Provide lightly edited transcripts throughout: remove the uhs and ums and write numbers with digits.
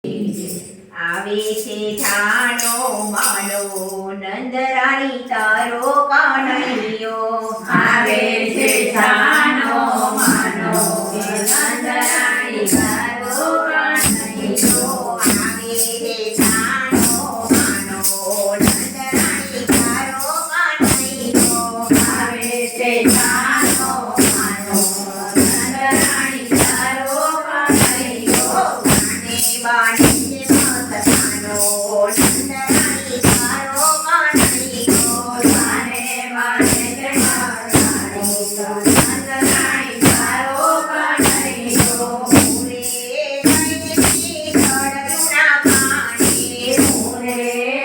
આવે છે જાનો માનો નંદરાણી તારો કાનૈયો આવે છે જાનો માનો નંદરાણી તારો કાનૈયો આવે છે જાનો માનો નંદરાણી તારો કાનૈયો આવે છે જાનો માનો નંદરાણી તારો કાનૈયો કાને બાને મસ્તાનો નંદરાણી તારો કાનૈયો જાને બાને નંદરાણી તારો કાનૈયો પૂરે ગઈથી ખડગના પાણી પૂરે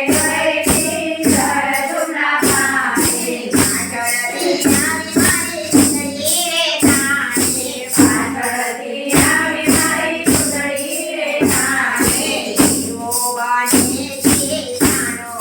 ગઈથી જળજુના પાણી પાછળથી આવી મારી સુંદરી રે થાણી પાછળથી આવી મારી સુંદરી રે થાણે એવો બાને છે જાનો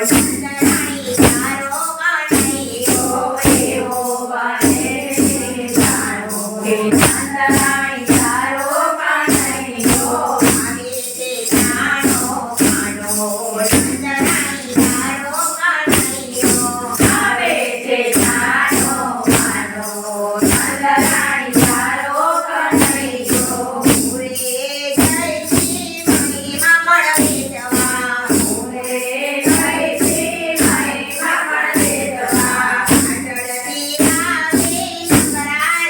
નંદરાણી તારો કાનૈયો એવો બને છે જાનો કે નંદરાણી તારો કાનૈયો આવે છે જાનો માનો નંદરાણી તારો કાનૈયો આવે છે જાનો માનો નંદરાણી તારો કાનૈયો પૂરે ગઈથી મહિમા મળે જવા પૂરે ગઈથી મહિમા મળે જવા પાછળથી આવી નકરારે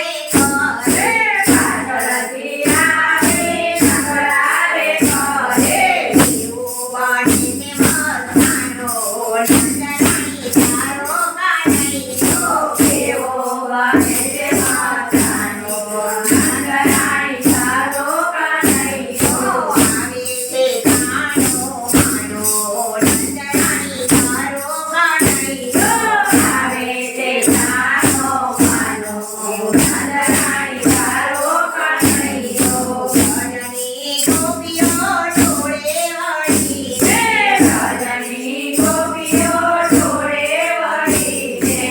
કરે પાછળથી આવી નકરારે કરે એવો બાને મસ્તાનો નંદરાણી તારો કાનૈયો એવો બને છે માતાનો નંદરાણી તારો કાનૈયો આવે છે જાનો માનો નંદરાણી તારો કાનૈયો આવે છે જાનો માનો નંદરાણી તારો કાનૈયો ભજની ગોપીઓ ટોળે વળી રજની ગોપીઓ ટોળે વળી છે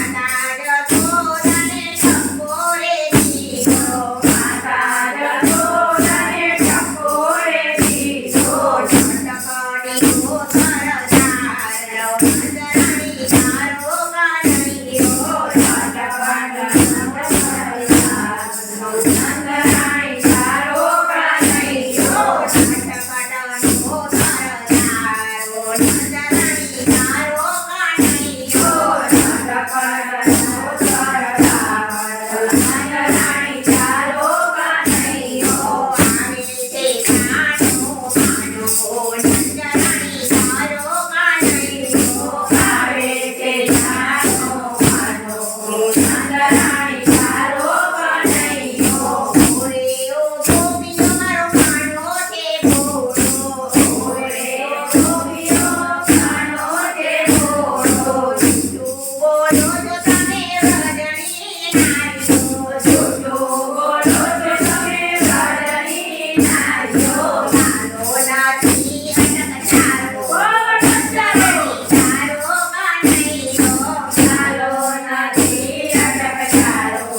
માતા જશોદાને ટકોરે દીધો માતા જશોદાને ટકોરે દીધો ટકટકડી સરદાર નંદરાણી તારો કાનૈયો નંદરાણી તારો કાનૈયો ટકટકડનો સરદાર નંદરાણી તારો કાનૈયો નંદરાણી તારો કાનૈયો આવે છે જાનો માનો નંદરાણી તારો કાનૈયો આવે છે જાનો માનો નંદરાણી તારો કાનૈયો પૂરે ઓ ગોપીઓ મારો માનો છે ભોળો ઓરે ગોપીઓ કાનો તે બોલો તું બોલો તો તમે રજની નારીઓ છોટો બોલો તો તમે રજની નારીઓ નાનો નાથી અટકચારો ચાલો તારો કાનૈયો ચાલો નથી અટક ચાલો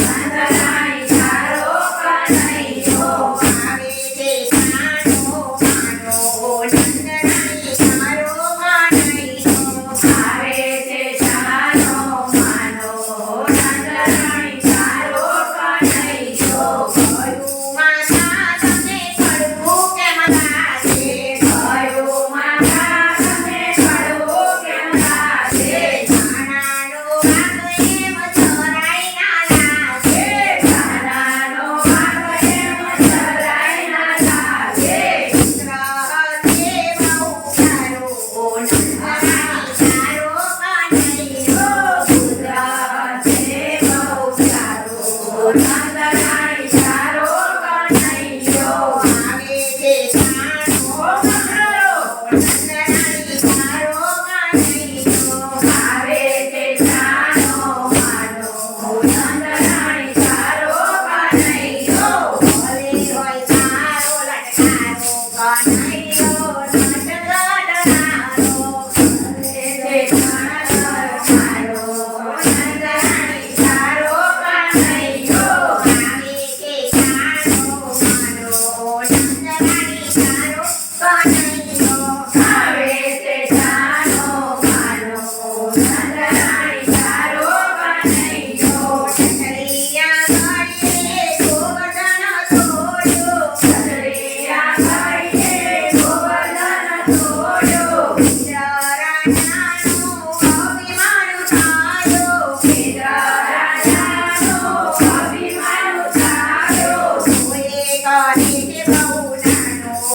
નંદરાણી તારો કાનૈયો આવે છે જાનો માનો નંદરાણી તારો કાનૈયો આવે છે જાનો માનો નંદરાણી તારો કાનૈયો કયું માતા તમને કડવું કેમ લાગે કયો માતા તમે કડવો કેમ લાગે નાનાનો વાગ એમ ચરાઈ ના લાગે નાનાનો વાગ એમ ચરાઈ ના લાગે પુત્ર છે બહુ તારો નંદરાણી તારો કાનૈયો પુત્ર છે બહુ સારો નંદરાણી તારો કાનૈયો આવે છે જાનો નંદરાણી તારો કાનૈયો આવે છે જાનો માનો નંદરાણી તારો કાનૈયો ભલે હોય તારો લટકારો કાનૈયો